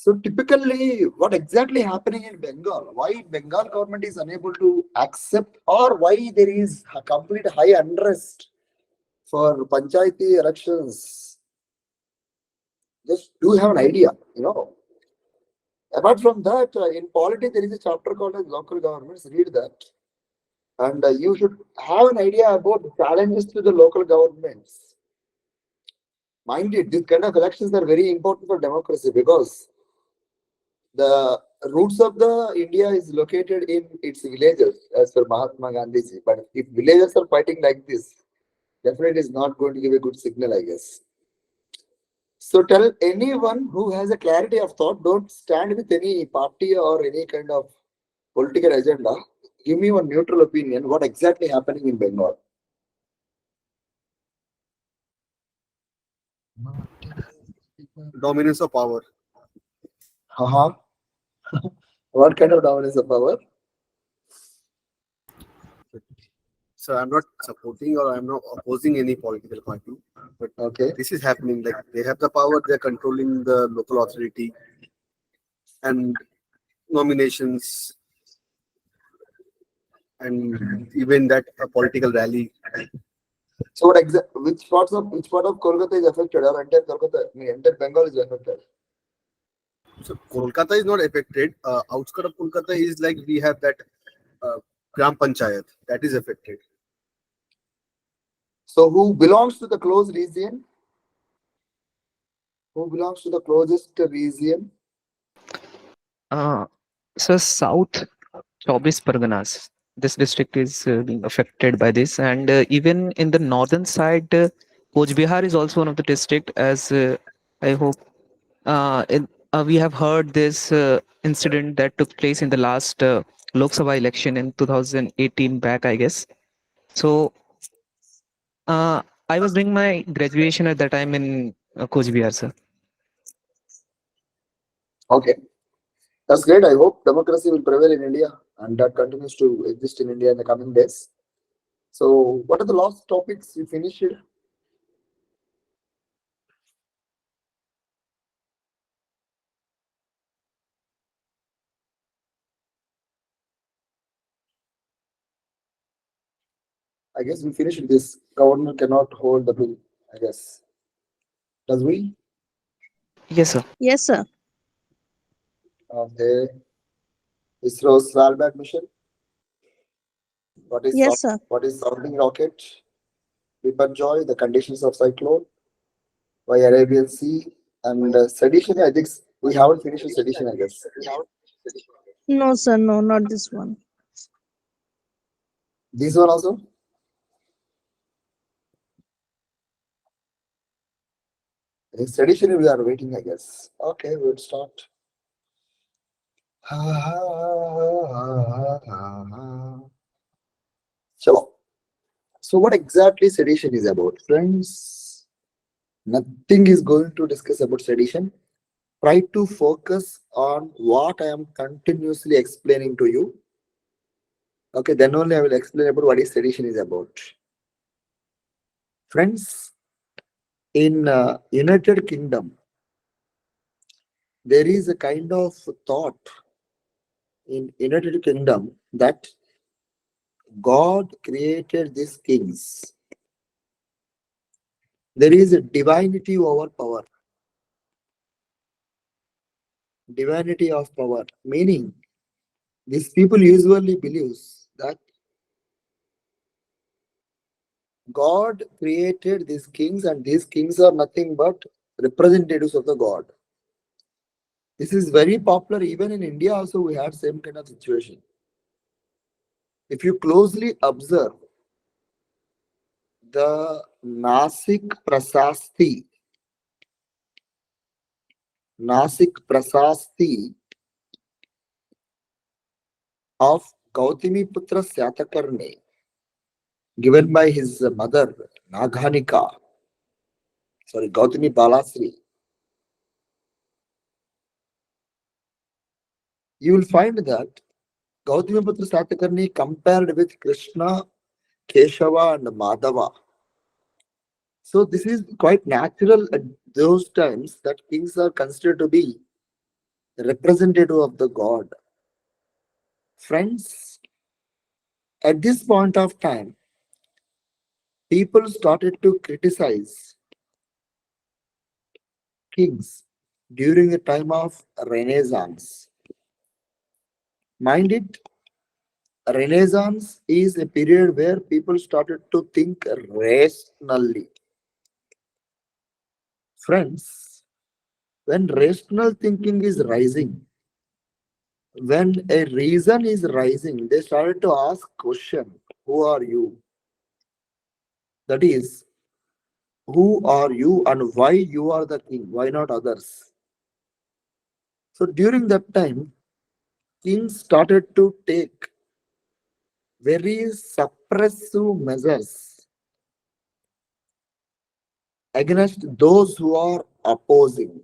So typically, what exactly happening in Bengal? Why Bengal government is unable to accept, or why there is a complete high unrest for panchayati elections? Just do you have an idea? Apart from that, in polity there is a chapter called as local governments. Read that, and you should have an idea about the challenges to the local governments. Mind it, these kind of elections are very important for democracy because the roots of the India is located in its villages, as per Mahatma Gandhi. But if villagers are fighting like this, definitely is not going to give a good signal, I guess. So tell anyone who has a clarity of thought, don't stand with any party or any kind of political agenda. Give me one neutral opinion. What exactly happening in Bengal? Dominance of power. Uh-huh. What kind of dominance of power? So I'm not supporting or I'm not opposing any political party, but Okay. this is happening. Like they have the power, they're controlling the local authority and nominations and even that a political rally. So which part of Kolkata is affected, or entire Kolkata, I mean, entire Bengal is affected? So Kolkata is not affected. Outskirt of Kolkata is like we have that uh, Gram Panchayat that is affected. So who belongs to the close region? Who belongs to the closest region? Uh, so South 24 Parganas, this district is being affected by this, and even in the northern side, Coach Bihar is also one of the district. As I hope we have heard this incident that took place in the last Lok Sabha election in 2018 back, I guess. So I was doing my graduation at that time in Coach Bihar, sir. Okay, that's great. I hope democracy will prevail in India and that continues to exist in India in the coming days. So, what are the last topics you finished? I guess we finished this. Government cannot hold the bill. I guess. Does we? Yes, sir. Yes, sir. Okay. ISRO's Svalbard mission. What is Yes, sir. what is sounding rocket? Joy, the conditions of cyclone, why Arabian Sea, and sedition. I think we haven't finished with sedition. I guess No, sir. No, not this one. this one also. I think sedition we are waiting. I guess. Okay, we'll start. So, what exactly sedition is about, friends? Nothing is going to discuss about sedition. Try to focus on what I am continuously explaining to you. Okay, then only I will explain about what is sedition is about. Friends, in United Kingdom, there is a kind of thought in United Kingdom that God created these kings. There is a divinity over power. Divinity of power, meaning these people usually believes that God created these kings and these kings are nothing but representatives of the God. This is very popular even in India also we have same kind of situation. If you closely observe the Nasik Prasasti of Gautami Putra Syatakarni given by his mother Naghanika, Gautami Balasri, you will find that Gautami Putra Syatakarni compared with Krishna, Keshava and Madhava. So this is quite natural at those times that kings are considered to be representative of the God. Friends, at this point of time, people started to criticize kings during the time of Renaissance. Mind it, Renaissance is a period where people started to think rationally. Friends, when rational thinking is rising, when a reason is rising, they started to ask question, who are you? That is, who are you and why you are the king? Why not others? So during that time, kings started to take very suppressive measures against those who are opposing.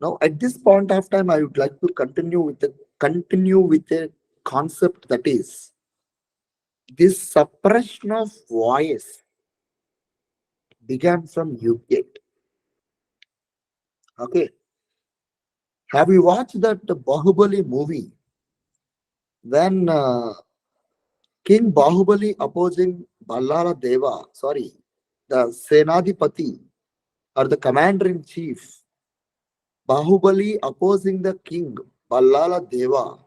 Now, at this point of time, I would like to continue with a concept, that is this suppression of voice began from UK. Okay, have you watched that Bahubali movie when King Bahubali opposing Ballara Deva, sorry, the Senadipati or the commander in chief, Bahubali opposing the king Ballala Deva.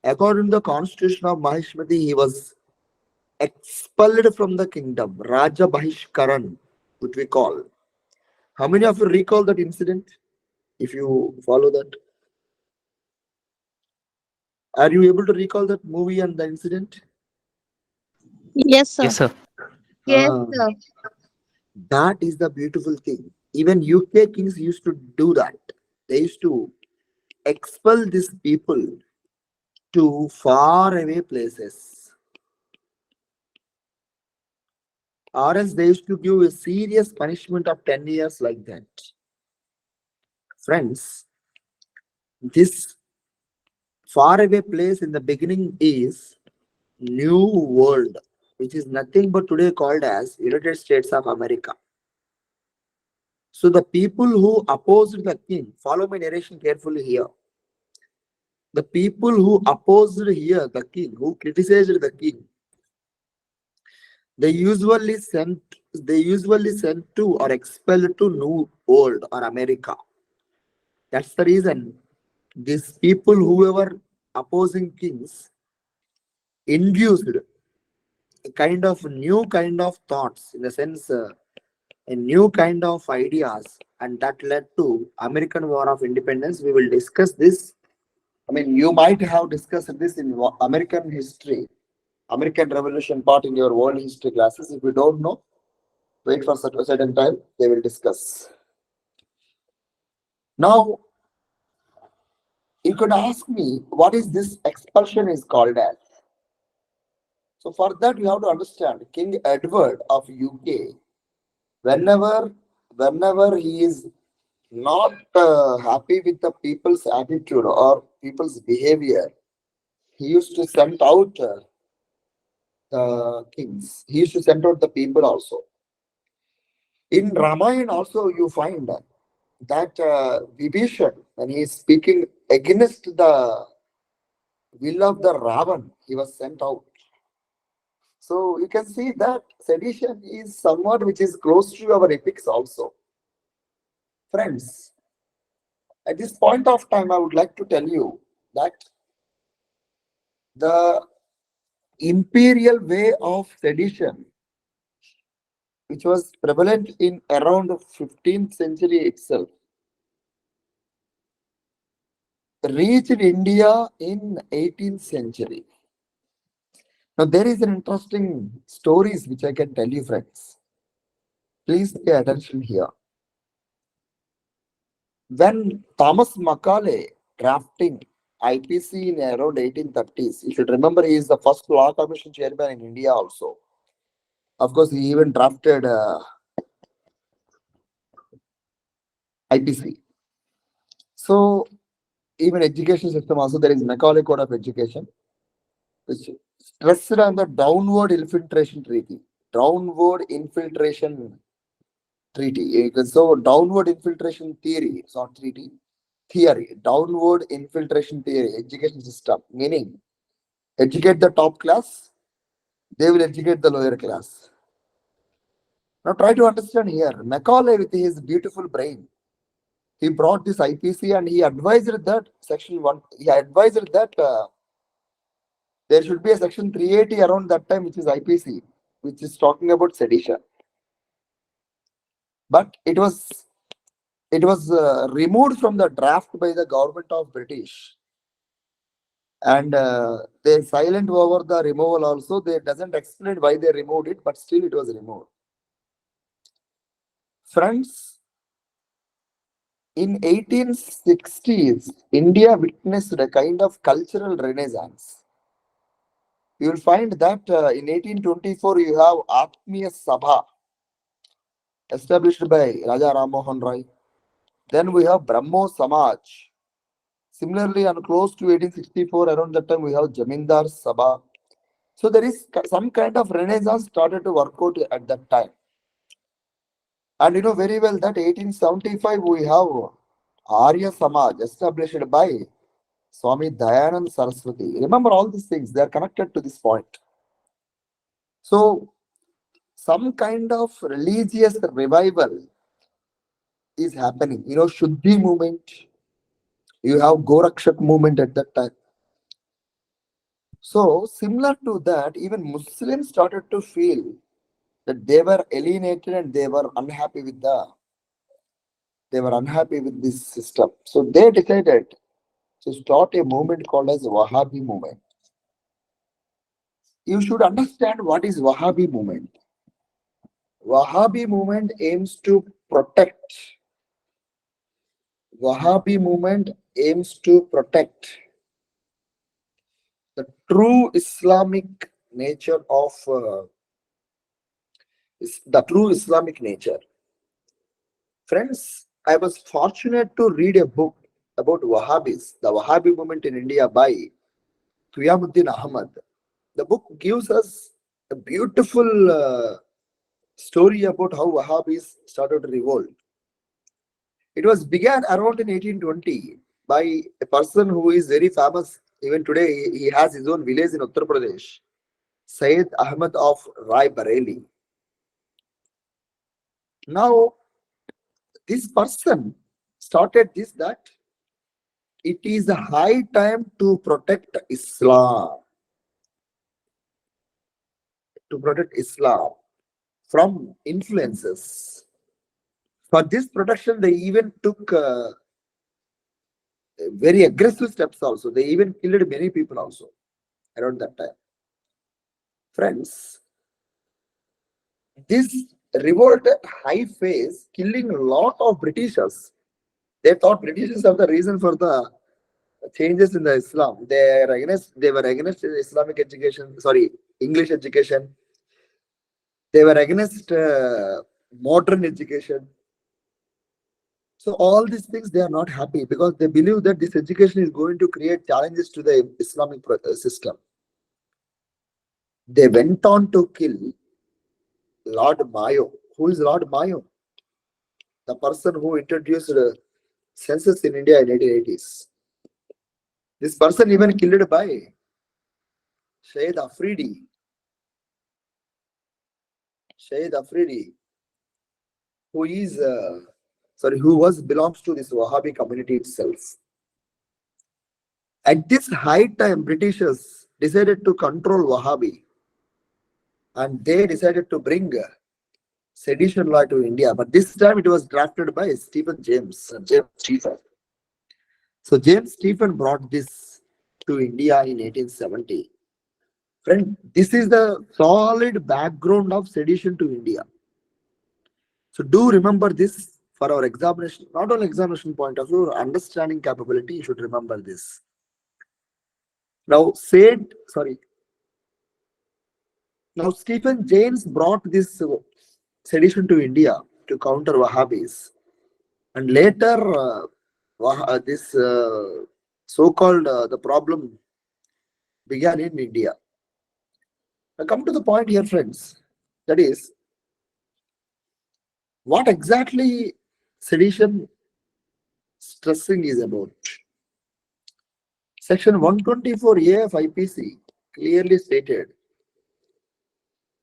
According to the constitution of Mahishmati, he was expelled from the kingdom, Raja Bahishkaran, which we call. How many of you recall that incident? If you follow that, are you able to recall that movie and the incident? Yes, sir. Yes, sir. Yes, Ah, sir. that is the beautiful thing. Even UK kings used to do that. They used to expel these people to far away places, or else they used to give a serious punishment of 10 years like that. Friends, this faraway place in the beginning is New World, which is nothing but today called as United States of America. So the people who opposed the king, follow my narration carefully here. The people who opposed here the king, who criticized the king, they usually sent to or expelled to New World or America. That's the reason these people who were opposing kings induced a kind of new kind of thoughts, in the sense a new kind of ideas, and that led to American War of Independence. We will discuss this. I mean, you might have discussed this in American history, American Revolution part in your world history classes. If you don't know, wait for a certain time, they will discuss. Now, you could ask me, what is this expulsion is called as? So for that, you have to understand King Edward of UK, whenever he is not happy with the people's attitude or people's behavior, he used to send out the kings. He used to send out the people also. In Ramayana also you find that Vibhishan, when he is speaking against the will of the Ravan, he was sent out. So you can see that sedition is somewhat which is close to our epics also. Friends, at this point of time, I would like to tell you that the imperial way of sedition, which was prevalent in around the 15th century itself, reached India in 18th century. Now there is an interesting stories which I can tell you, friends. Please pay attention here. When Thomas Macaulay drafting IPC in around 1830s, you should remember he is the first law commission chairman in India also. Of course, he even drafted IPC. So even education system also, there is Macaulay Code of Education, which stressed on the downward infiltration treaty. Downward infiltration treaty. So downward infiltration theory, it's not treaty, theory. Downward infiltration theory, education system, meaning educate the top class, they will educate the lower class. Now try to understand here. Macaulay with his beautiful brain, he brought this IPC and he advised that section 1, he advised that there should be a section 380 around that time, which is IPC, which is talking about sedition. But it was removed from the draft by the government of British, and they silent over the removal also. They doesn't explain why they removed it, but still it was removed. Friends, in 1860s, India witnessed a kind of cultural renaissance. You will find that in 1824 you have Atmiya Sabha established by Raja Ram Mohan Roy. Then we have Brahmo Samaj. Similarly, and close to 1864, around that time, we have Jamindar Sabha. So there is some kind of renaissance started to work out at that time. And you know very well that 1875, we have Arya Samaj established by Swami Dayanand Saraswati. Remember all these things, they are connected to this point. So some kind of religious revival is happening. You know, Shuddhi movement, you have Gorakshak movement at that time. So similar to that, even Muslims started to feel that they were alienated and they were unhappy with this system. So they decided to start a movement called as Wahhabi movement. You should understand what is Wahhabi movement. Wahhabi movement aims to protect. Wahhabi movement aims to protect the true Islamic nature of the true Islamic nature. Friends, I was fortunate to read a book about Wahhabis, the Wahhabi movement in India by Qiyamuddin Ahmad. The book gives us a beautiful story about how Wahhabis started to revolt. It was began around in 1820 by a person who is very famous. Even today, he has his own village in Uttar Pradesh, Sayyid Ahmad of Rai Bareli. Now, this person started this that it is a high time to protect Islam, from influences. For this protection, they even took very aggressive steps also. They even killed many people also around that time. Friends, this revolt at high phase, killing a lot of Britishers. They thought Britishers are the reason for the changes in the Islam. They were against Islamic education, sorry, English education. They were against modern education. So all these things, they are not happy because they believe that this education is going to create challenges to the Islamic system. They went on to kill Lord Mayo. Who is Lord Mayo? The person who introduced census in India in 1880s. This person even killed by Shahid Afridi. Shahid Afridi, who is belongs to this Wahhabi community itself. At this high time, Britishers decided to control Wahhabi, and they decided to bring sedition law to India. But this time it was drafted by James Stephen. So James Stephen brought this to India in 1870. Friend, this is the solid background of sedition to India. So do remember this for our examination, not only examination point of view, understanding capability, you should remember this. Now, Now Stephen James brought this sedition to India to counter Wahhabis. And later, this so-called the problem began in India. Now come to the point here, friends. That is, What exactly sedition stressing is about? Section 124A of IPC clearly stated,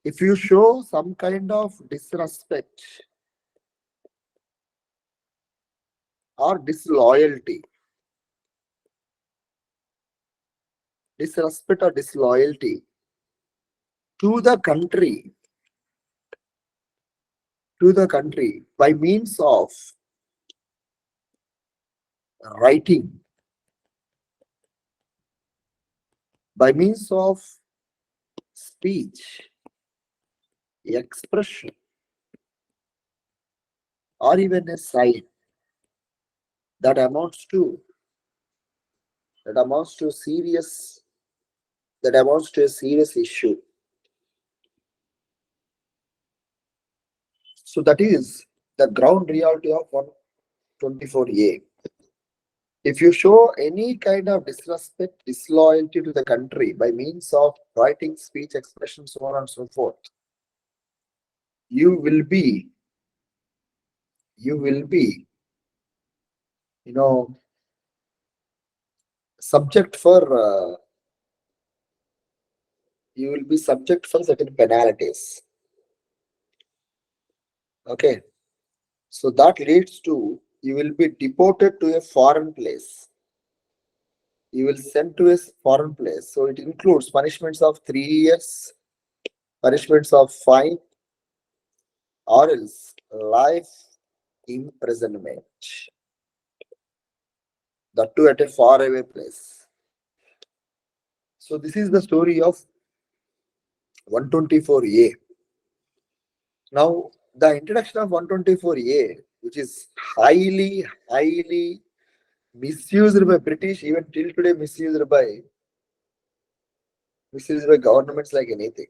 if you show some kind of disrespect or disloyalty, to the country, by means of writing, by means of speech, expression, or even a sign, that amounts to serious a serious issue. So that is the ground reality of 124A. If you show any kind of disrespect, disloyalty to the country by means of writing, speech, expression, so on and so forth, you will be, subject for, certain penalties. Okay. So that leads to, you will be deported to a foreign place. You will sent to a foreign place. So it includes punishments of 3 years, punishments of fine, or else life imprisonment. That too at a faraway place. So this is the story of 124A. Now, the introduction of 124A, which is highly misused by British, even till today misused by governments like anything.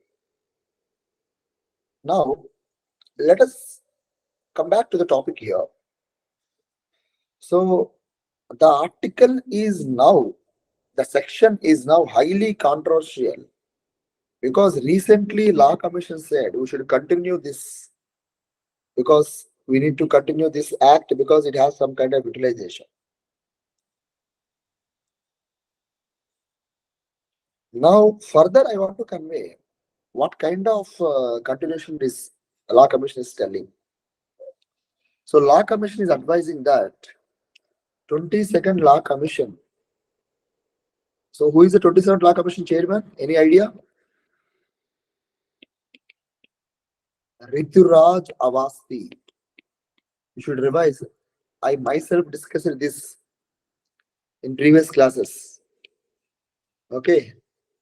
Now, let us come back to the topic here. So, the section is now highly controversial, because recently Law Commission said we should continue this, because we need to continue this act because it has some kind of utilization. Now, further, I want to convey what kind of continuation this Law Commission is telling. So, Law Commission is advising that 22nd Law Commission. So, who is the 27th Law Commission chairman? Any idea? Rituraj Avasti. You should revise. I myself discussed this in previous classes. Okay.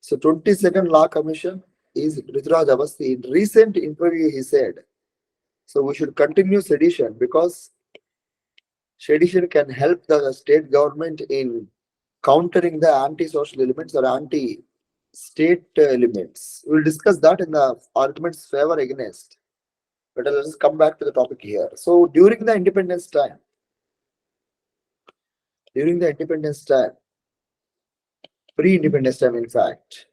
So 22nd Law Commission is Rituraj Avasti. In recent interview, he said, so we should continue sedition, because sedition can help the state government in countering the anti-social elements or anti-state elements. We'll discuss that in the arguments favor against. But let us come back to the topic here. So during the independence time, pre-independence time, in fact,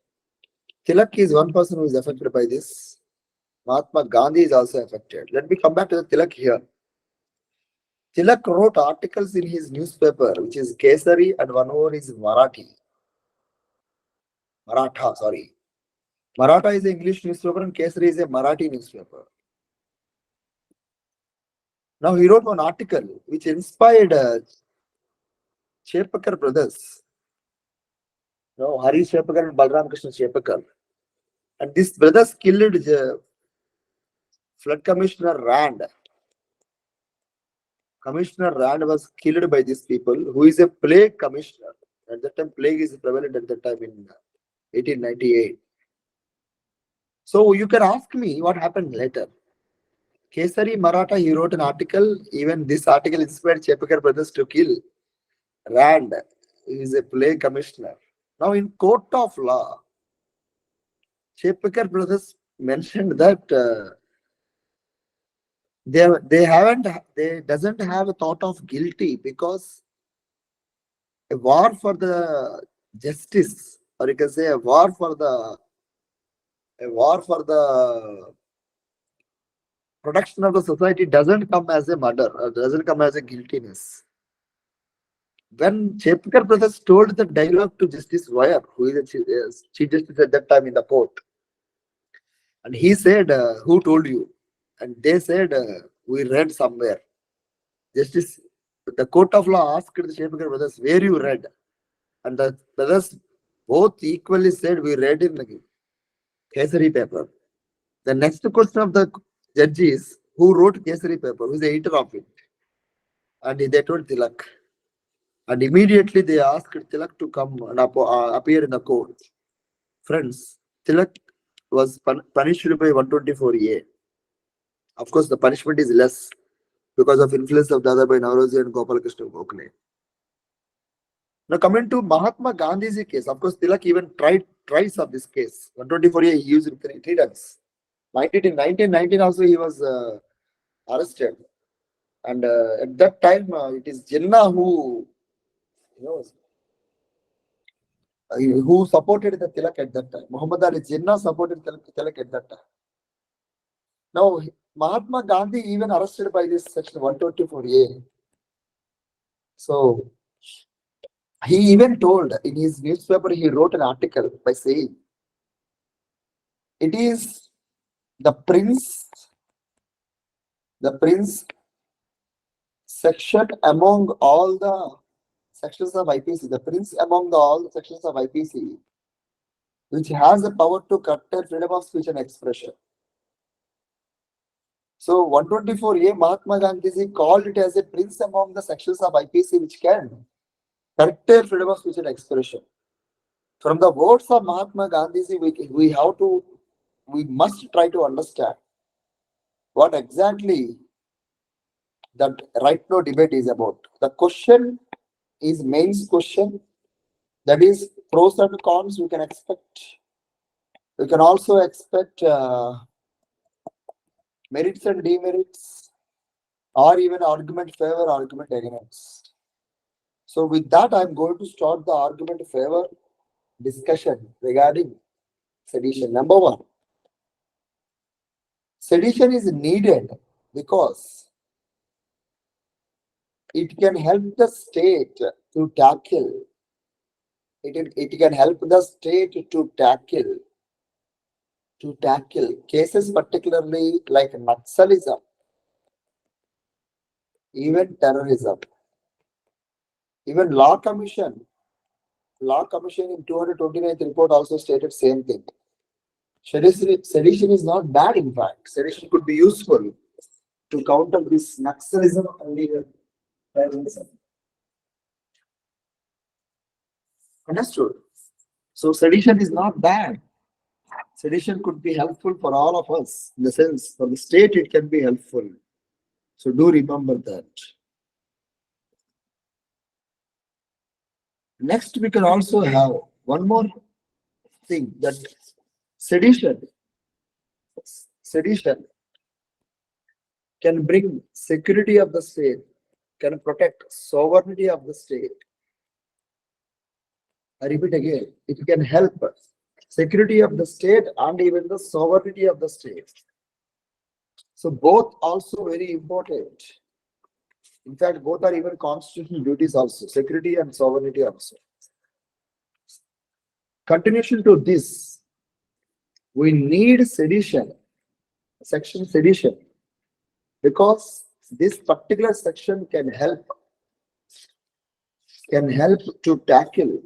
Tilak is one person who is affected by this. Mahatma Gandhi is also affected. Let me come back to the Tilak here. Tilak wrote articles in his newspaper, which is Kesari, and one more is Maratha, sorry. Maratha is an English newspaper and Kesari is a Marathi newspaper. Now he wrote one article which inspired Chepakar brothers. Hari Chepakar and Balram Krishna Chepakar. And these brothers killed Flood Commissioner Rand. Commissioner Rand was killed by these people, who is a plague commissioner. At that time, plague is prevalent at that time in 1898. So you can ask me what happened later. Kesari Maratha, he wrote an article. Even this article inspired Chepakar brothers to kill Rand, who is a plague commissioner. Now in court of law, Chepakar brothers mentioned that they doesn't have a thought of guilty, because a war for the justice, or you can say a war for the protection of the society doesn't come as a murder, or doesn't come as a guiltiness. When Chepkar brothers told the dialogue to Justice Wire, who is the Chief Justice at that time in the court, and he said, "Who told you?" And they said, "We read somewhere." Justice, the court of law asked the Chepkar brothers, "Where you read?" And the brothers both equally said, "We read in the Kesari paper." The next question of the judge is, "Who wrote Kesari paper? Who is the editor of it?" And they told Tilak. And immediately they asked Tilak to come and appear in the court. Friends, Tilak was punished by 124A. Of course, the punishment is less because of influence of Dadabhai Nauroji and Gopal Krishna Gokhale. Now coming to Mahatma Gandhi's case, of course, Tilak even tried twice of this case. 124A he used it three times. In 1919 also he was arrested. And at that time, it is Jinnah who, who supported the Tilak at that time. Muhammad Ali Jinnah supported Tilak at that time. Now, Mahatma Gandhi even arrested by this section 124A. So, he even told in his newspaper, he wrote an article by saying, it is the prince section among all the sections of IPC, the prince among all the sections of IPC, which has the power to curtail freedom of speech and expression. So 124A, Mahatma Gandhi called it as a prince among the sections of IPC which can curtail freedom of speech and expression. From the words of Mahatma Gandhi, we must try to understand what exactly that right now debate is about. The question is mains question, that is pros and cons we can expect. We can also expect merits and demerits, or even argument favor, argument against. So with that, I'm going to start the argument favor discussion regarding sedition. Number one, sedition is needed because it can help the state to tackle, it can help the state to tackle cases particularly like Naxalism, even terrorism, even Law Commission in 229th report also stated same thing. Sedition is not bad, in fact. Sedition could be useful to counter this Naxalism and even terrorism. Understood? So sedition is not bad. Sedition could be helpful for all of us. In the sense, for the state it can be helpful. So do remember that. Next, we can also have one more thing, that sedition can bring security of the state, can protect sovereignty of the state. I repeat again, it can help security of the state and even the sovereignty of the state. So both also very important. In fact, both are even constitutional duties also, security and sovereignty also. Continuation to this, we need sedition, section sedition, because this particular section can help to tackle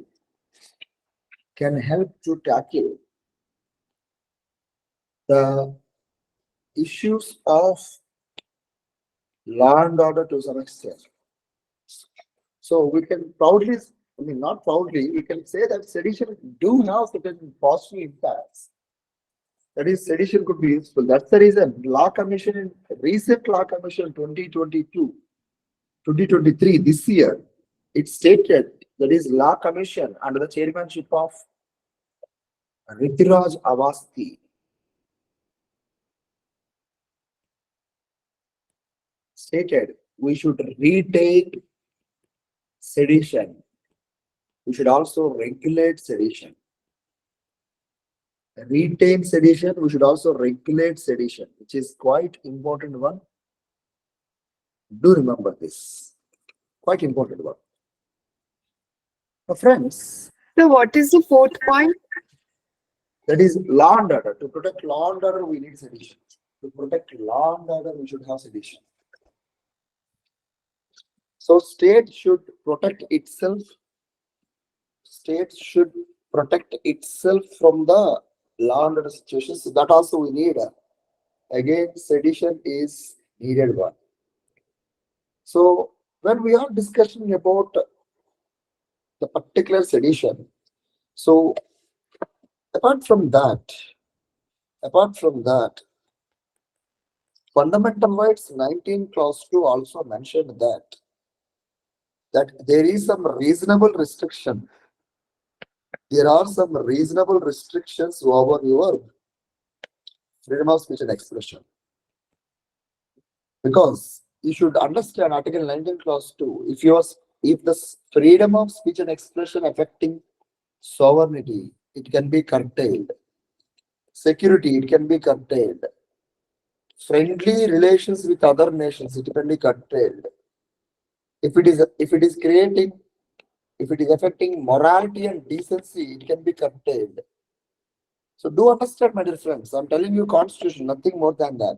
the issues of law and order to some extent. So we can proudly, not proudly, we can say that sedition do have certain positive impacts. That is, sedition could be useful. That's the reason recent Law Commission 2023, this year, it stated, that is Law Commission under the chairmanship of Ritiraj Avasti, stated we should retake sedition. We should also regulate sedition. retain sedition, we should also regulate sedition, which is quite important one. Do remember this. Quite important one. Now, friends, So what is the fourth point? that is law and order. To protect law and order, we need sedition. To protect law and order, we should have sedition. So state should protect itself. State should protect itself from the law and order situations. So that also we need. Again, sedition is needed one. So when we are discussing about the particular sedition, so apart from that, fundamental rights 19 clause 2 also mentioned that there is some reasonable restriction. There are some reasonable restrictions over your freedom of speech and expression. Because you should understand Article 19 clause 2. If the freedom of speech and expression affecting sovereignty, it can be curtailed. Security, it can be curtailed. Friendly relations with other nations, it can be curtailed. If it is affecting morality and decency, it can be curtailed. So do understand, my dear friends, I'm telling you constitution, nothing more than that.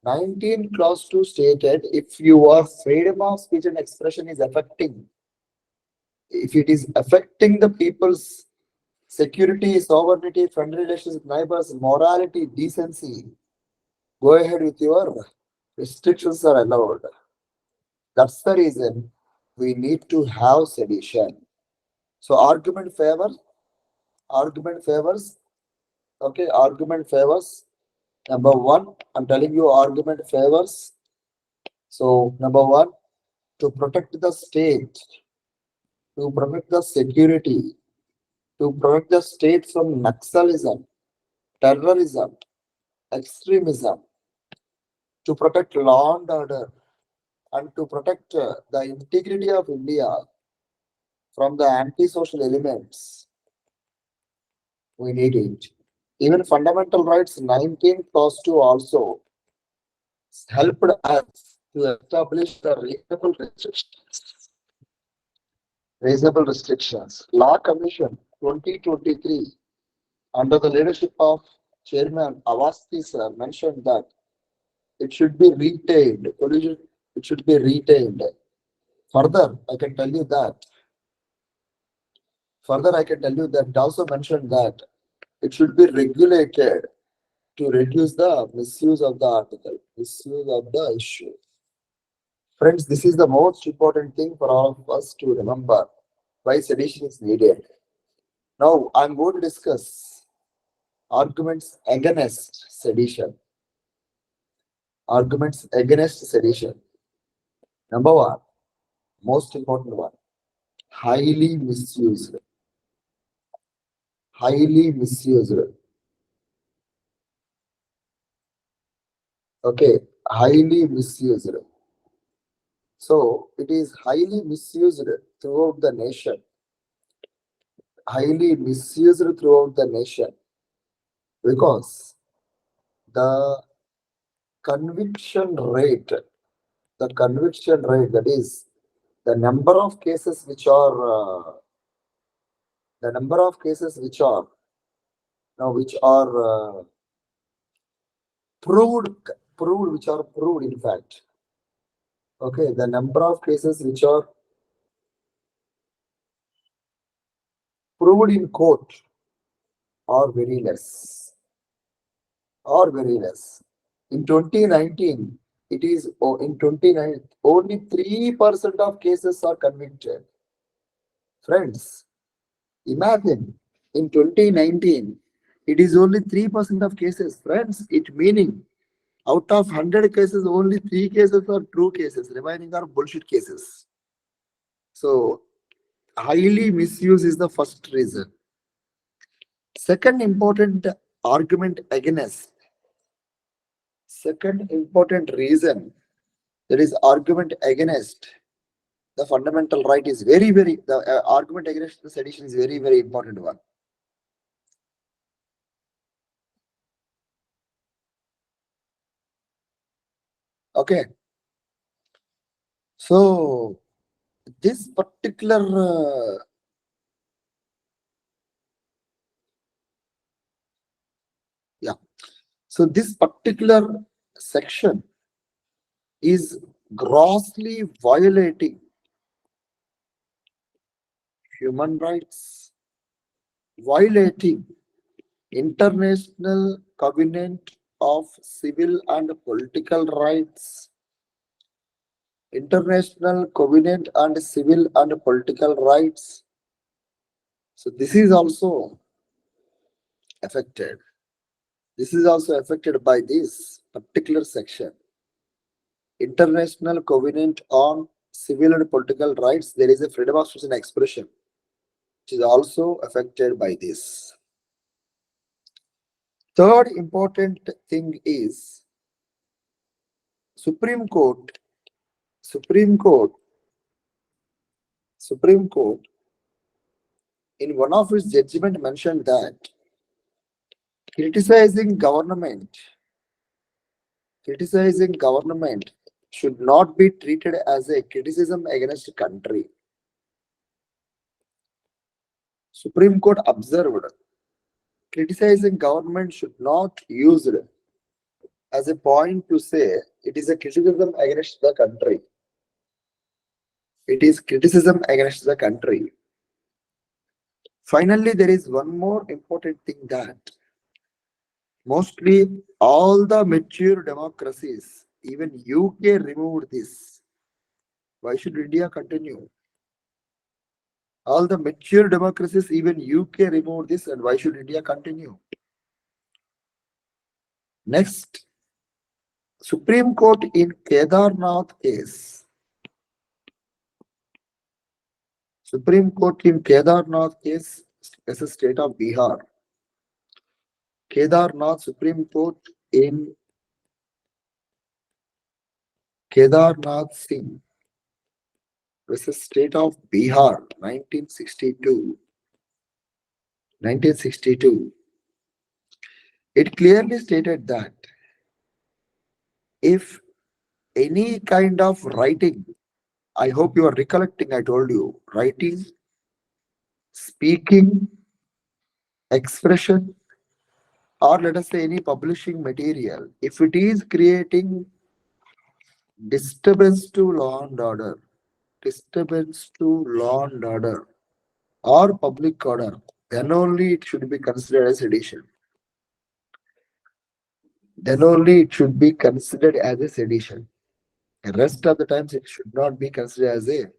19 clause 2 stated, if your freedom of speech and expression is affecting, if it is affecting the people's security, sovereignty, friendly relations with neighbors, morality, decency, go ahead with your restrictions are allowed. That's the reason we need to have sedition. So argument favors, okay, argument favors. Number one, I'm telling you argument favors. So number one, to protect the state, to protect the security, to protect the state from Naxalism, terrorism, extremism, to protect law and order, and to protect the integrity of India from the anti-social elements. We need it. Even fundamental rights 19 clause 2 also helped us to establish the reasonable restrictions. Reasonable restrictions. Law Commission 2023, under the leadership of Chairman Awasthi sir, mentioned that it should be retained. It should be retained. Further, I can tell you that. It also mentioned that it should be regulated to reduce the misuse of the article, misuse of the issue. Friends, this is the most important thing for all of us to remember why sedition is needed. Now, I'm going to discuss arguments against sedition. Arguments against sedition. Number one, most important one, highly misused. Highly misused. Okay, highly misused. So it is highly misused throughout the nation. Highly misused throughout the nation because the conviction rate, that is the number of cases which are proved in fact. Okay, the number of cases which are proved in court are very less. In 2019, in 2019, only 3% of cases are convicted. Friends, imagine in 2019, it is only 3% of cases. Friends, it meaning out of 100 cases, only 3 cases are true cases, remaining are bullshit cases. So, highly misuse is the first reason. Second important argument against. Second important reason, that is argument against the fundamental right is the argument against the sedition is very, very important one. Okay. So this particular so this particular section is grossly violating human rights, violating International Covenant of Civil and Political Rights, International Covenant and Civil and Political Rights. So this is also affected. This is also affected by this particular section. International Covenant on Civil and Political Rights. There is a freedom of speech and expression, which is also affected by this. Third important thing is Supreme Court, Supreme Court, Supreme Court, in one of its judgment mentioned that criticizing government, criticizing government should not be treated as a criticism against country. Supreme Court observed criticizing government should not used as a point to say it is a criticism against the country. It is criticism against the country. Finally, there is one more important thing that mostly all the mature democracies, even UK removed this. Why should India continue? All the mature democracies, even UK removed this, and why should India continue? Next, Supreme Court in Kedarnath case. Supreme Court in Kedarnath case as a state of Bihar. Kedarnath Supreme Court in Kedarnath Singh versus state of Bihar, 1962. 1962. It clearly stated that if any kind of writing, I hope you are recollecting, I told you, writing, speaking, expression, or let us say any publishing material, if it is creating disturbance to law and order, disturbance to law and order, or public order, then only it should be considered as sedition. Then only it should be considered as a sedition. The rest of the times it should not be considered as a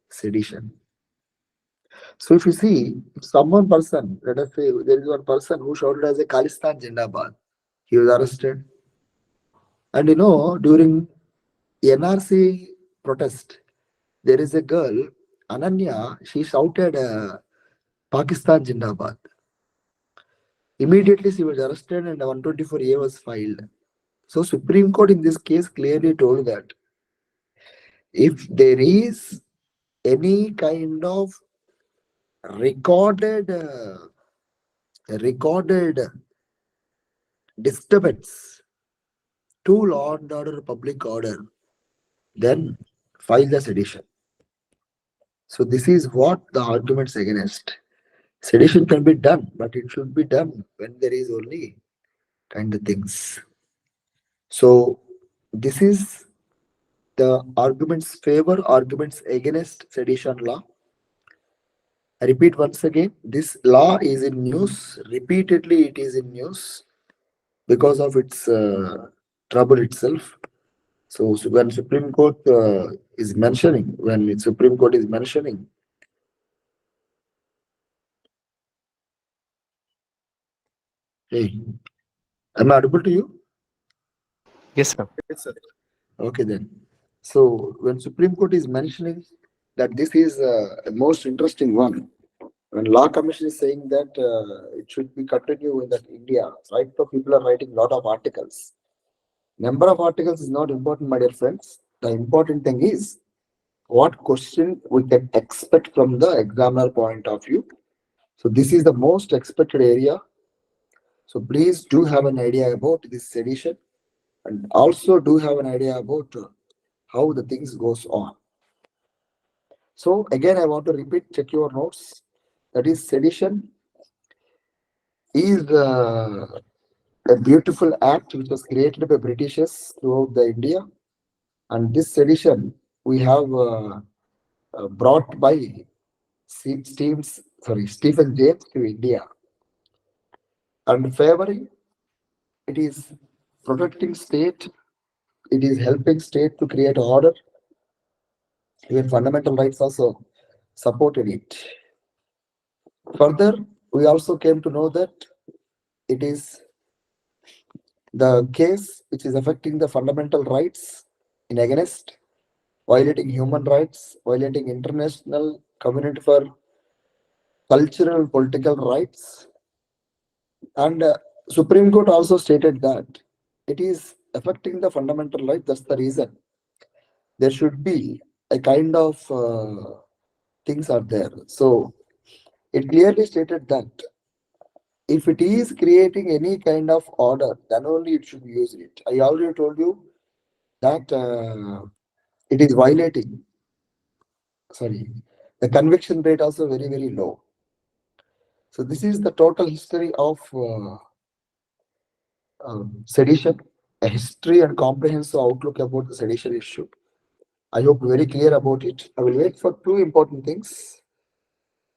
sedition. So if you see, if someone person, let us say there is one person who shouted as a Khalistan Jindabad, he was arrested. And during NRC protest, there is a girl, Ananya, she shouted Pakistan Jindabad. Immediately she was arrested and 124A was filed. So Supreme Court in this case clearly told that if there is any kind of recorded disturbance to law and order, public order, then file the sedition. So this is what the arguments against. Sedition can be done, but it should be done when there is only kind of things. So this is the arguments favor, arguments against sedition law. I repeat once again, this law is in news. Repeatedly it is in news because of its trouble itself. So when Supreme Court is mentioning, hey, am I audible to you? Yes, sir. Yes, sir. Okay then. So when Supreme Court is mentioning that this is a most interesting one, when Law Commission is saying that it should be continued in that India, right? So people are writing a lot of articles. Number of articles is not important, my dear friends. The important thing is what question we can expect from the examiner point of view. So this is the most expected area. So please do have an idea about this sedition. and also do have an idea about how the things goes on. So again, I want to repeat, check your notes. That is, sedition is a beautiful act which was created by Britishers throughout the India, and this sedition we have brought by Stephen James to India, and favoring it is protecting state, it is helping state to create order. Even fundamental rights also supported it. Further, we also came to know that it is the case which is affecting the fundamental rights in against violating human rights, violating international community for cultural political rights. And Supreme Court also stated that it is affecting the fundamental rights. That's the reason there should be a kind of things are there. So it clearly stated that if it is creating any kind of order, then only it should use it. I already told you that it is violating. Sorry, the conviction rate also very very low. So this is the total history of sedition, a history and comprehensive outlook about the sedition issue. I hope very clear about it. I will wait for two important things.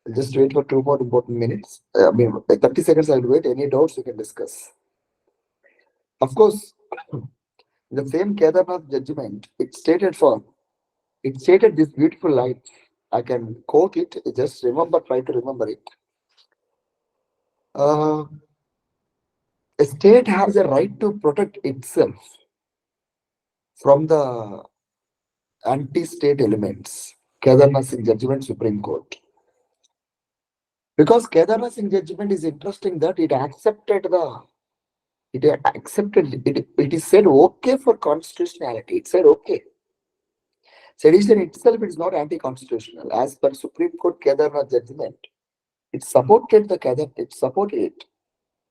I'll just wait for two more important minutes. I mean, like 30 seconds. I'll wait. Any doubts we can discuss. Of course, the same Kedarnath judgment, it stated this beautiful line. I can quote it. Just remember, try to remember it. Uh, a state has a right to protect itself from the anti-state elements. Kedarnath Singh judgment, Supreme Court. Because Kedarnath Singh judgment is interesting that it accepted it is said okay for constitutionality. It said okay. Sedition itself is not anti-constitutional. As per Supreme Court Kedarnath judgment, it supported it supported it.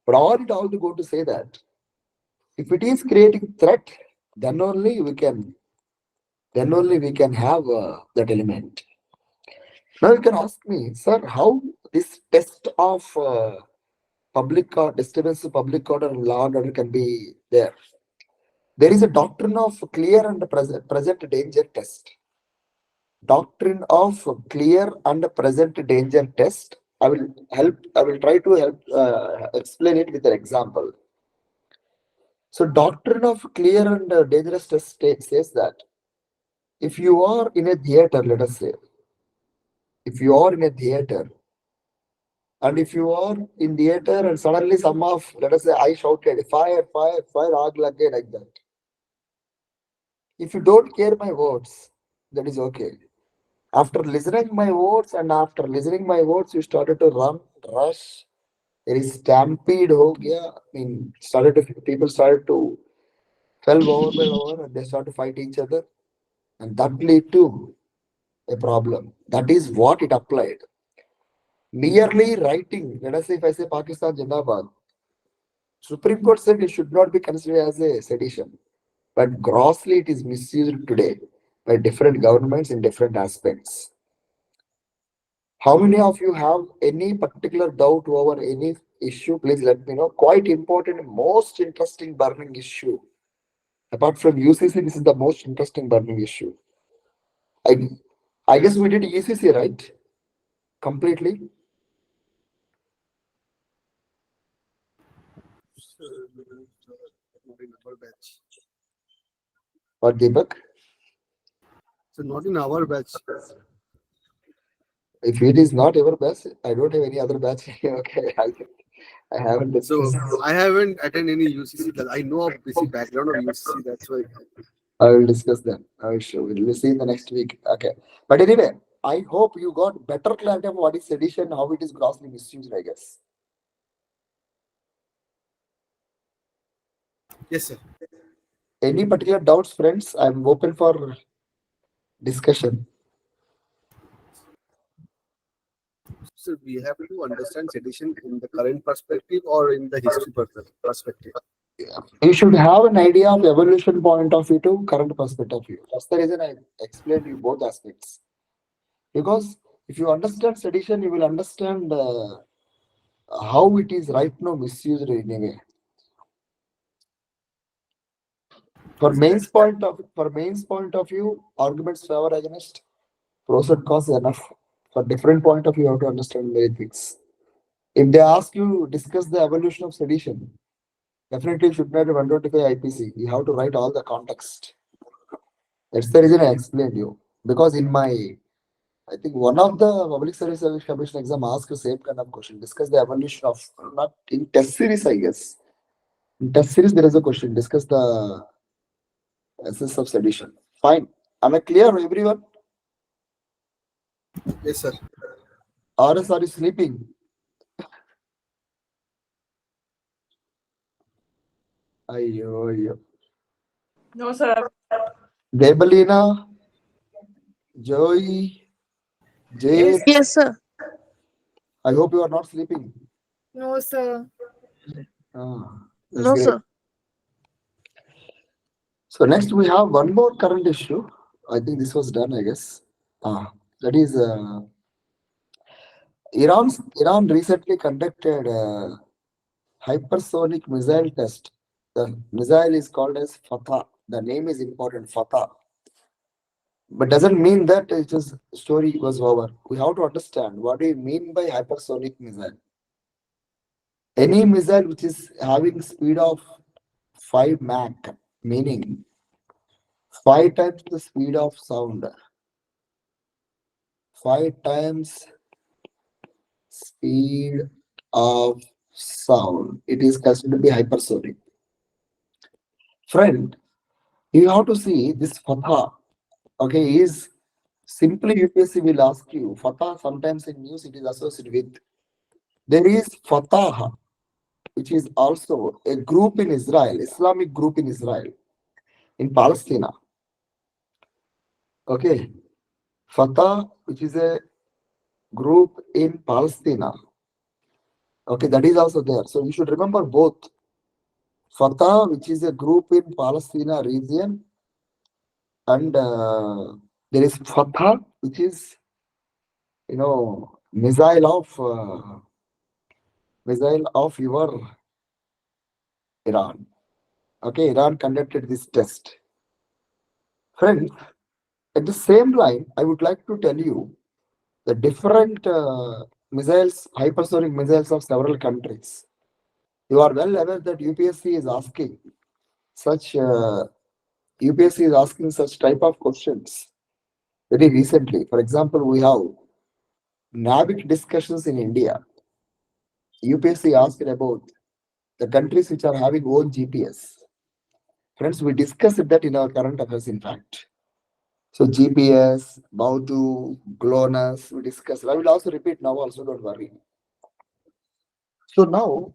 But all it all to go to say that if it is creating threat, then only we can have that element. Now you can ask me, sir, how this test of disturbance of public order and law and order can be there? There is a doctrine of clear and present danger test. Doctrine of clear and present danger test. I will try to help explain it with an example. So doctrine of clear and dangerous test says that if you are in a theater, let us say, if you are in a theater, and if you are in theater and suddenly let us say, I shouted, fire, fire, fire, aag lage, like that. If you don't care my words, that is okay. After listening my words, you started to run, rush. There is stampede ho gaya. I mean, people started to fell over by over and they started to fight each other. And that lead to a problem. That is what it applied. Merely writing, let us say if I say Pakistan Jindabad, Supreme Court said it should not be considered as a sedition. But grossly it is misused today by different governments in different aspects. How many of you have any particular doubt over any issue? Please let me know. Quite important, most interesting burning issue. Apart from UCC, this is the most interesting burning issue. I guess we did ECC, right? Completely. Not in our batch. Or Deepak? So not in our batch. If it is not your batch, I don't have any other batch. Okay, I haven't So discussed. I haven't attended any UCC. That I know a basic background of UCC. That's why. I will discuss them. I will show. We'll see in the next week. Okay. But anyway, I hope you got better clarity of what is sedition, how it is grossly misused, I guess. Yes, sir. Any particular doubts, friends? I'm open for discussion. So we have to understand sedition in the current perspective or in the history perspective. you should have an idea of evolution point of view to current perspective view. That's the reason I explained you both aspects. Because if you understand sedition, you will understand how it is right now misused in a way. For mains point of view, arguments favor against, pros and cons is enough. For different point of view, you have to understand many things. If they ask you discuss the evolution of sedition, definitely you should not 125 IPC. You have to write all the context. That's the reason I explained you. Because in my, I think one of the public service commission exam asked the same kind of question. Discuss the evolution of, not in test series, I guess. In test series, there is a question. Discuss the essence of sedition. Fine. Am I clear, everyone? Yes, sir. Or else are you sleeping? Ayyo. No, sir. Debelina, Joey, Jay, Yes, sir. I hope you are not sleeping. No, sir. That's No, great. sir. So next we have one more current issue. I think this was done, I guess. That is Iran recently conducted a hypersonic missile test. The missile is called as Fatah. The name is important, Fatah. But doesn't mean that it is story was over. We have to understand what do you mean by hypersonic missile. Any missile which is having speed of 5 Mach, meaning 5 times the speed of sound. 5 times speed of sound. It is considered to be hypersonic. Friend, you have to see this Fatah. Okay, is simply UPSC will ask you. Fatah sometimes in news it is associated with. There is Fatah, which is also a group in Israel, Islamic group in Israel, in Palestine. Okay, Fatah, which is a group in Palestine. Okay, that is also there. So you should remember both. Fatah, which is a group in Palestine region, and there is Fatah, which is missile of your Iran. Okay, Iran conducted this test. Friends, at the same line, I would like to tell you the different missiles, hypersonic missiles of several countries. You are well aware that UPSC is asking such type of questions very recently. For example, we have NAVIC discussions in India. UPSC asked about the countries which are having own GPS. Friends, we discussed that in our current affairs, in fact. So GPS, Bautu, GLONASS, we discussed. I will also repeat now also, don't worry. So now,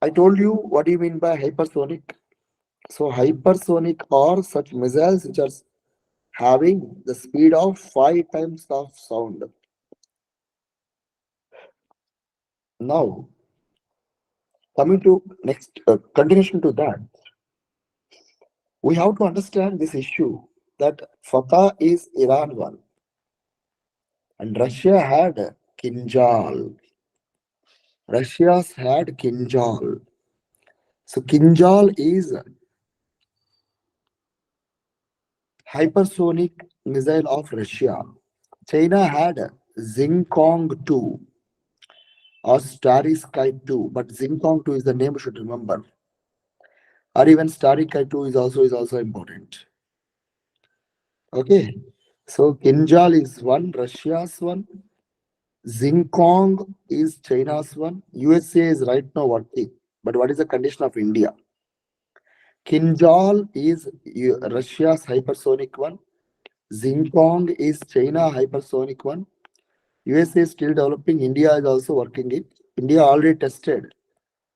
I told you what do you mean by hypersonic. So hypersonic are such missiles which are having the speed of 5 times of sound. Now, coming to next continuation to that, we have to understand this issue that Fatah is Iran one, and Russia had Kinjal. Russia's had Kinjal. So Kinjal is hypersonic missile of Russia. China had Zingkong 2 or Starry Sky 2, but Zingkong 2 is the name you should remember. Or even Starry Sky 2 is also important. Okay. So Kinjal is one, Russia's one. Zingkong is China's one. USA is right now working. But what is the condition of India? Kinjal is Russia's hypersonic one. Zingkong is China hypersonic one. USA is still developing. India is also working it. India already tested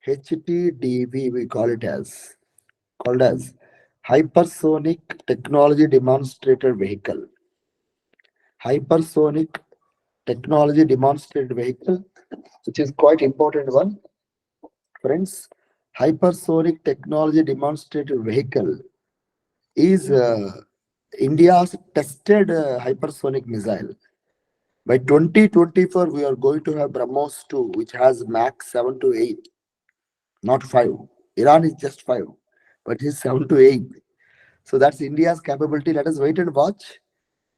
HTDV, we call it as, called as Hypersonic Technology Demonstrator Vehicle. Hypersonic Technology Demonstrated Vehicle, which is quite important one. Friends, hypersonic technology demonstrated vehicle is India's tested hypersonic missile. By 2024, we are going to have BrahMos 2, which has Mach 7 to 8, not 5. Iran is just 5, but it's 7 to 8. So that's India's capability. Let us wait and watch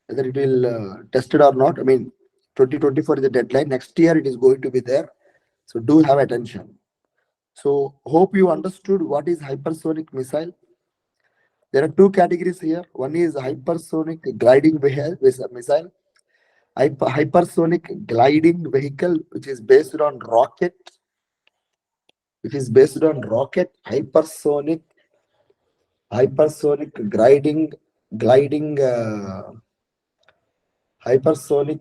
whether it will test it or not. I mean, 2024 is the deadline. Next year it is going to be there. So do have attention. So hope you understood what is hypersonic missile. There are two categories here. One is hypersonic gliding missile. Hypersonic gliding vehicle, which is based on rocket. Hypersonic gliding hypersonic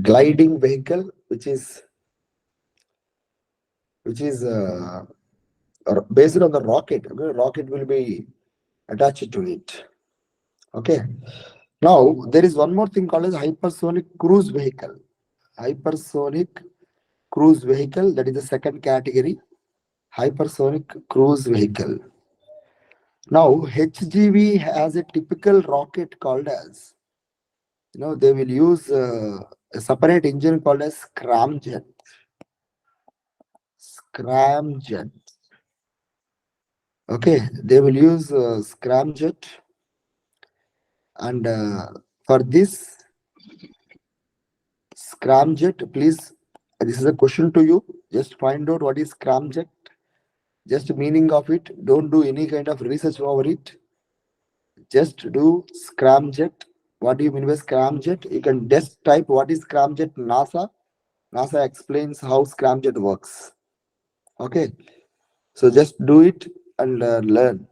gliding vehicle, which is based on the rocket. Okay? Rocket will be attached to it. Okay. Now there is one more thing called as hypersonic cruise vehicle. Hypersonic cruise vehicle, that is the second category. Hypersonic cruise vehicle. Now HGV has a typical rocket called as, they will use a separate engine called as scramjet. Okay, they will use scramjet, and for this scramjet, please, this is a question to you. Just find out what is scramjet. Just meaning of it. Don't do any kind of research over it. Just do scramjet. What do you mean by scramjet? You can just type what is scramjet NASA. NASA explains how scramjet works. Okay. So just do it and learn.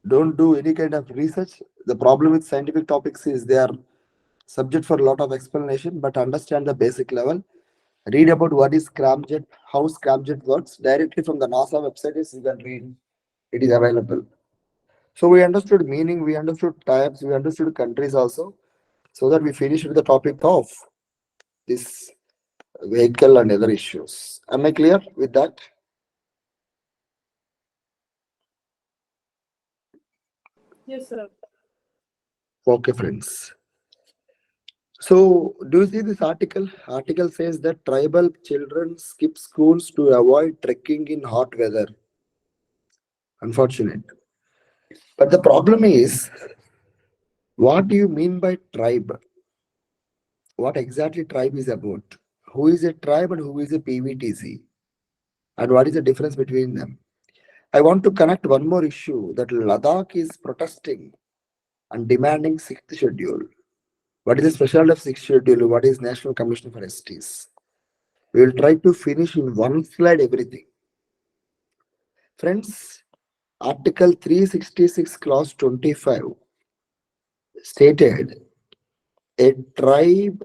Don't do any kind of research. The problem with scientific topics is they are subject for a lot of explanation, but understand the basic level. Read about what is scramjet, how scramjet works directly from the NASA website. You can read. It is available. So we understood meaning, we understood types, we understood countries also, so that we finished with the topic of this vehicle and other issues. Am I clear with that? Yes, sir. Okay, friends. So, do you see this article? Article says that tribal children skip schools to avoid trekking in hot weather. Unfortunate. But the problem is, what do you mean by tribe? What exactly tribe is about? Who is a tribe and who is a PVTC? And what is the difference between them? I want to connect one more issue, that Ladakh is protesting and demanding sixth schedule. What is the specialty of sixth schedule? What is National Commission for STs? We will try to finish in one slide everything. Friends, Article 366, Clause 25 stated a tribe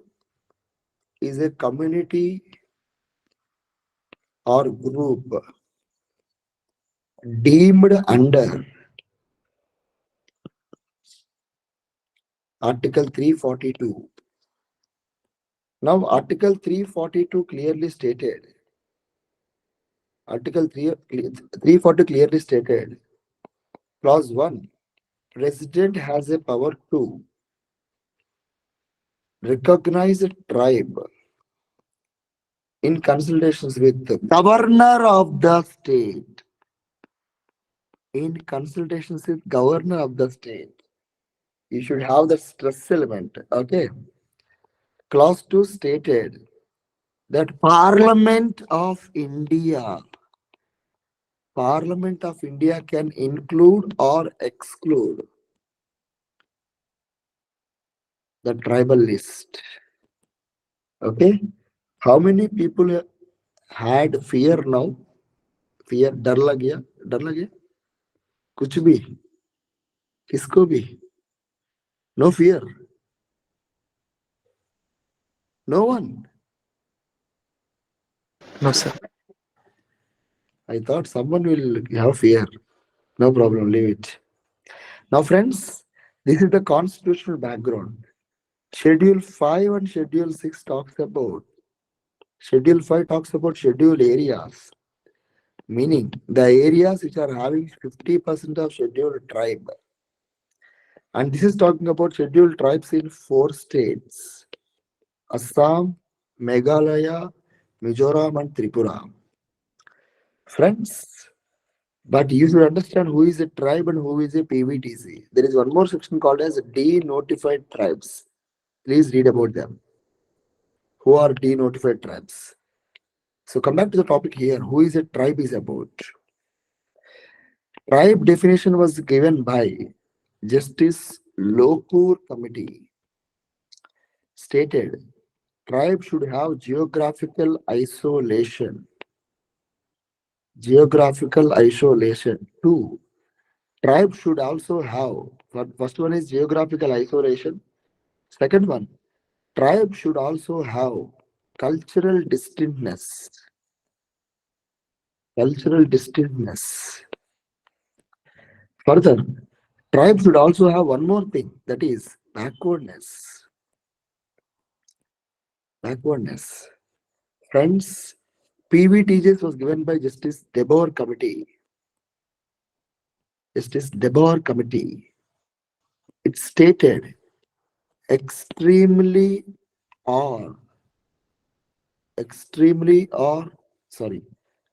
is a community or group deemed under Article 342. Now, Article 342 clearly stated, Article 340 clearly stated, Clause 1, President has a power to recognize a tribe in consultations with the governor of the state. In consultations with governor of the state. You should have the stress element. Okay. Clause 2 stated that Parliament of India can include or exclude the tribal list. Okay. How many people had fear now? Fear, डर लग गया कुछ भी किसको भी no fear, no one. No, sir. I thought someone will have fear. No problem, leave it. Now, friends, this is the constitutional background. Schedule 5 and Schedule 6 talks about. Schedule 5 talks about scheduled areas. meaning the areas which are having 50% of scheduled tribe. And this is talking about scheduled tribes in 4 states: Assam, Meghalaya, Mizoram, and Tripura. Friends, but you should understand who is a tribe and who is a PVTC. There is one more section called as denotified tribes. Please read about them. Who are denotified tribes? So come back to the topic here. Who is a tribe is about? Tribe definition was given by Justice Lokur Committee. Stated, tribe should have geographical isolation. Geographical isolation. Two, tribe should also have, first one is geographical isolation. Second one, tribe should also have cultural distinctness. Cultural distinctness. Further, tribe should also have one more thing, that is backwardness. Backwardness. Friends, PVTJs was given by Justice Debor Committee. Justice Debor Committee. It stated extremely or extremely or sorry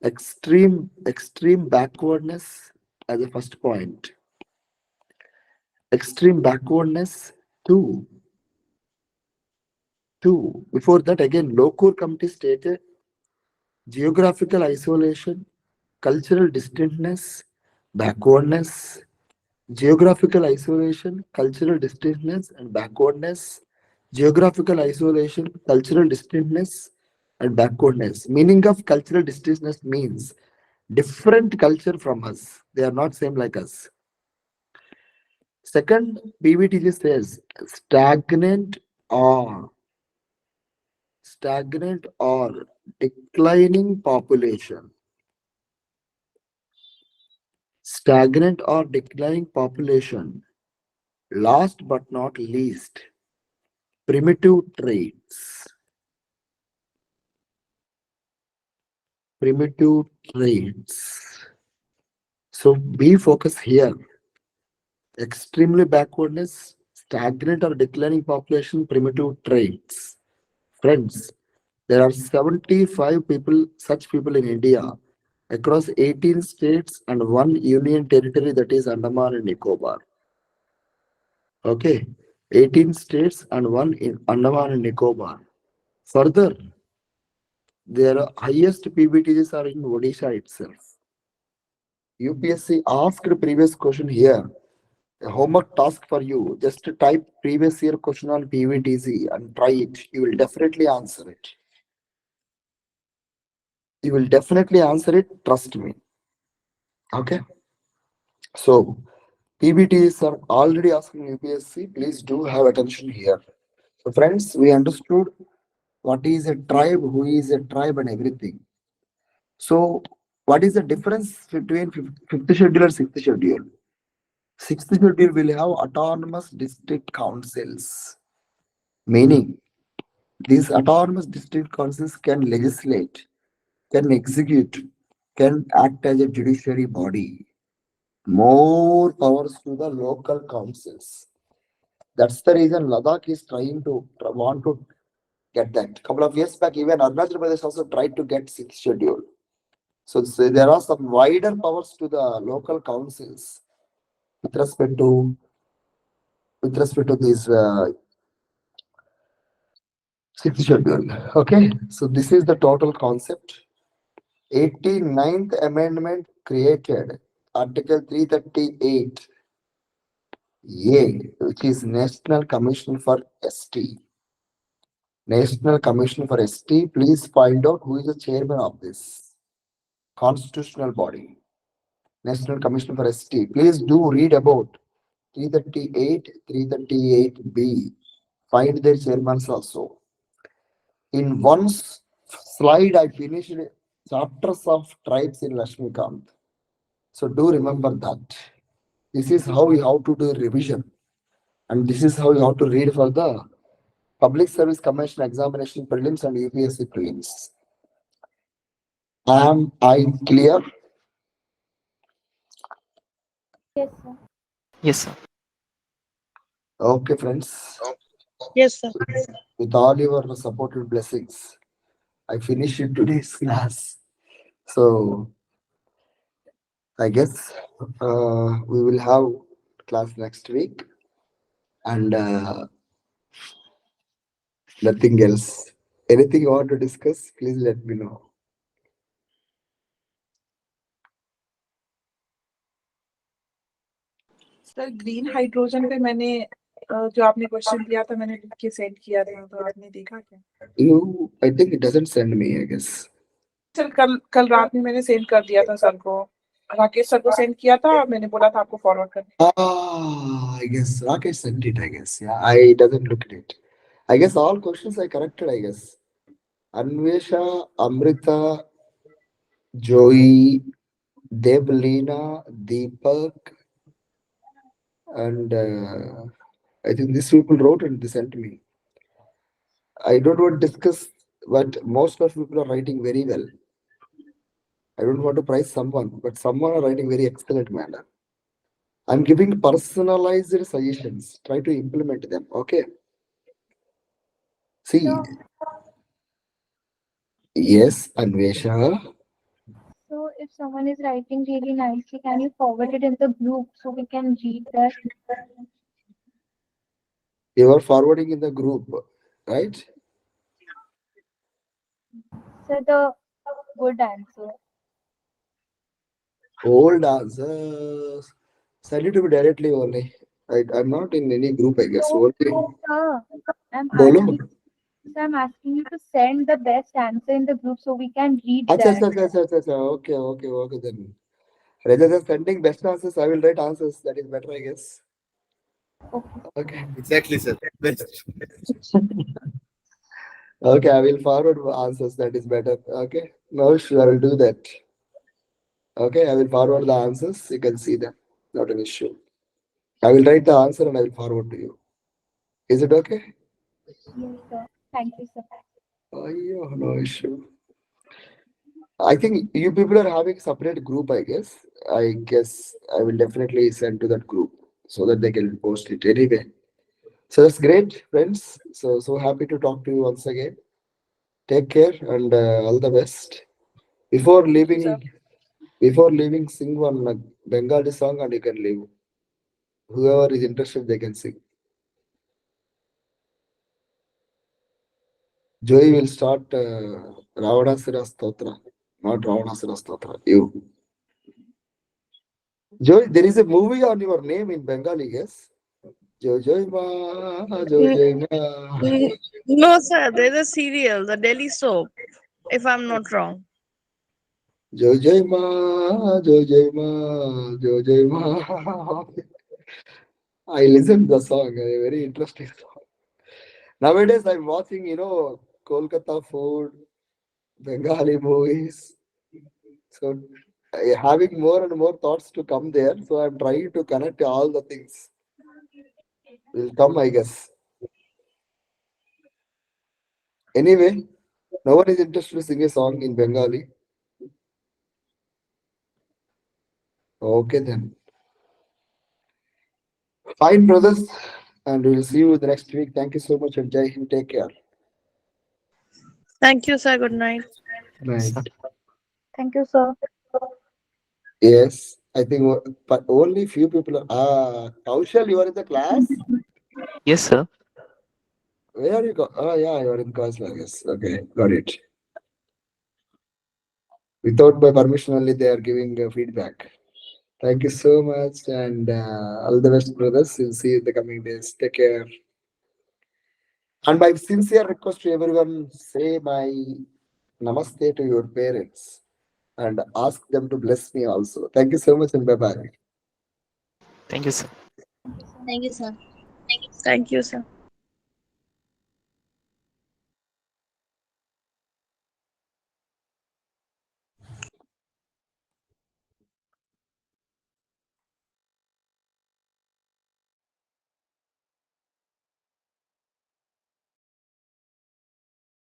extreme backwardness as a first point. Extreme backwardness two. Before that, again, Lokur Committee stated geographical isolation, cultural distinctness, backwardness. Geographical isolation, cultural distinctness, and backwardness. Geographical isolation, cultural distinctness, and backwardness. Meaning of cultural distinctness means different culture from us. They are not same like us. Second, PVTG says or stagnant or declining population. Stagnant or declining population. Last but not least, primitive traits. Primitive traits. So be focused here. Extremely backwardness, stagnant or declining population, primitive traits. Friends, there are 75 people, such people in India, across 18 states and one union territory, that is Andaman and Nicobar. Okay, 18 states and one in Andaman and Nicobar. Further, their highest PBTs are in Odisha itself. UPSC asked previous question here. A homework task for you. Just type previous year question on PVTC and try it. You will definitely answer it. You will definitely answer it. Trust me. Okay. So PBTs are already asking UPSC. Please do have attention here. So friends, we understood what is a tribe, who is a tribe, and everything. So what is the difference between fifth schedule and sixth schedule? Sixth schedule will have autonomous district councils, meaning these autonomous district councils can legislate, can execute, can act as a judiciary body. More powers to the local councils. That's the reason Ladakh is trying to want to get that. Couple of years back, even Arunachal Pradesh also tried to get sixth schedule. So there are some wider powers to the local councils with respect to this sixth schedule. Okay, so this is the total concept. 89th Amendment created Article 338 A, which is National Commission for ST. National Commission for ST, please find out who is the chairman of this constitutional body. National Commission for ST. Please do read about 338, 338B. Find their chairmen also. In one slide, I finished chapters of tribes in Lakshmikant. So do remember that. This is how you have to do revision. And this is how you have to read for the Public Service Commission Examination Prelims and UPSC Prelims. Am I clear? Yes, sir. Yes, sir. Okay, friends. Yes, sir. With all your supported blessings, I finished today's class. So I guess we will have class next week and nothing else. Anything you want to discuss, please let me know. Sir green hydrogen पे मैंने जो आपने question दिया था मैंने लिख के send किया था तो आपने देखा क्या? I think it doesn't send me, I guess. Sir कल रात में मैंने सेंड कर दिया था सर को, राकेश सर को सेंड किया था, मैंने बोला था आपको फॉरवर्ड करने। I guess Rakesh sent it, I guess. Yeah, I doesn't look at it. I guess all questions I corrected, I guess. Anvesha, Amrita, Joey, Deblina, Deepak, and I think these people wrote and they sent me. I don't want to discuss, but most of people are writing very well. I don't want to praise someone, but someone are writing very excellent manner. I'm giving personalized suggestions. Try to implement them. Okay. See, So, yes, Anvesha. so if someone is writing really nicely, can you forward it in the group so we can read that? You are forwarding in the group, right? So the good answer. Old answers. Send it to me directly only. I'm not in any group, I guess. So, Only. sir, I'm Bolo. asking, so I'm asking you to send the best answer in the group so we can read Acha, that. acha. Okay then. Rather than sending best answers, I will write answers. That is better, I guess. Okay. Okay. Exactly, sir. Best. Okay, I will forward answers. That is better. Okay. No issue. I will do that. Okay, I will forward the answers. You can see them. Not an issue. I will write the answer and I will forward to you. Is it okay? Yes, sir. Thank you, sir. Oh, yeah, no issue. I think you people are having separate group, I guess. I guess I will definitely send to that group so that they can post it anyway. So that's great, friends. So happy to talk to you once again. Take care and all the best. Before leaving, sing one Bengali song and you can leave. Whoever is interested, they can sing. Joey will start Ravanasira Stotra, not Ravanasira Stotra. You. Joey, there is a movie on your name in Bengali, yes? Joy Ma, Joy Ma. No, sir. There's a serial, the Delhi soap, if I'm not wrong. Joy Ma, Joy Ma. I listened to the song, a very interesting song. Nowadays, I'm watching, Kolkata food, Bengali movies. So, having more and more thoughts to come there. So, I'm trying to connect all the things. Will come, I guess. Anyway, no one is interested to sing a song in Bengali. Okay, then. Fine, brothers. And we'll see you the next week. Thank you so much and Jai Hind. Take care. Thank you, sir. Good night. Night. Thank you, sir. Yes, I think but only few people are. Kaushal, you are in the class? Yes, sir. Where are you go? Oh, yeah, you are in class, I guess. Okay, got it. Without my permission, only they are giving feedback. Thank you so much and all the best, brothers. We'll see you in the coming days. Take care. And my sincere request to everyone say my namaste to your parents and ask them to bless me also. Thank you so much and bye bye. Thank you, sir. Thank you, sir. Thank you, sir.